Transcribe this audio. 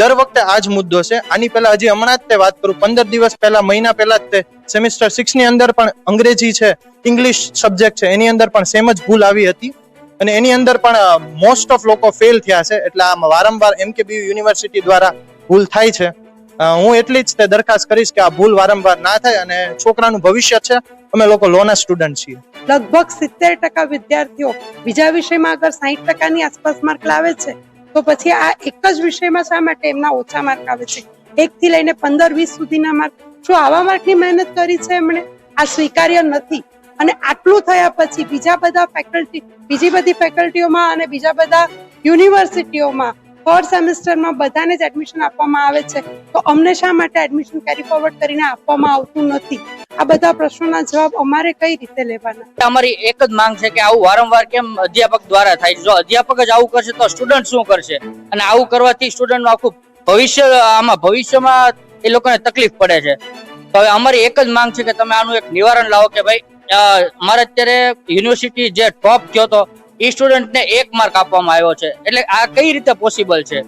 દર વખતે આ જ મુદ્દો છે. આની પહેલા હજી હમણાં જ તે વાત કરું, 15 દિવસ પહેલા, મહિના પહેલા જ તે સેમિસ્ટર 6 ની અંદર પણ અંગ્રેજી છે, ઇંગ્લિશ સબ્જેક્ટ છે, એની અંદર પણ સેમ જ ભૂલ આવી હતી અને એની અંદર પણ મોસ્ટ ઓફ લોકો ફેલ થયા છે. એટલે આમાં વારંવાર MKBU યુનિવર્સિટી દ્વારા ભૂલ થાય છે. હું એટલી જ તે દરખાસ્ત કરીશ કે આ ભૂલ વારંવાર ના થાય અને છોકરાનું ભવિષ્ય છે. અમે લોકો લોના સ્ટુડન્ટ છીએ. લગભગ 70% વિદ્યાર્થીઓ બીજા વિષયમાં અગર 60%ની આસપાસ માર્ક લાવે છે તો પછી આ એક જ વિષયમાં શા માટે એમના ઓછા માર્ક આવે છે? 1 થી લઈને 15-20 સુધીના માર્ક, શું આવા માર્કની મહેનત કરી છે એમણે? આ સ્વીકાર્ય નથી. અને આટલું થયા પછી બીજી બધી ફેકલ્ટીઓમાં અને બીજા બધા યુનિવર્સિટીઓમાં થર્ડ સેમેસ્ટરમાં બધાને જ એડમિશન આપવામાં આવે છે, તો અમને શા માટે એડમિશન કેરી ફોરવર્ડ કરીને આપવામાં આવતું નથી? આ બધા પ્રશ્નોના જવાબ અમારે કઈ રીતે લેવાના? અમારી એક જ માંગ છે કે આવું વારંવાર કેમ અધ્યાપક દ્વારા થાય છે? જો અધ્યાપક જ આવું કરશે તો સ્ટુડન્ટ શું કરશે? અને આવું કરવાથી સ્ટુડન્ટનું આખું ભવિષ્યમાં એ લોકોને તકલીફ પડે છે. તો હવે અમારી એક જ માંગ છે કે તમે આનું એક નિવારણ લાવો કે ભાઈ અમારે અત્યારે યુનિવર્સિટી જે ટોપ થયો હતો એ સ્ટુડન્ટને 1 માર્ક આપવામાં આવ્યો છે, એટલે આ કઈ રીતે પોસિબલ છે?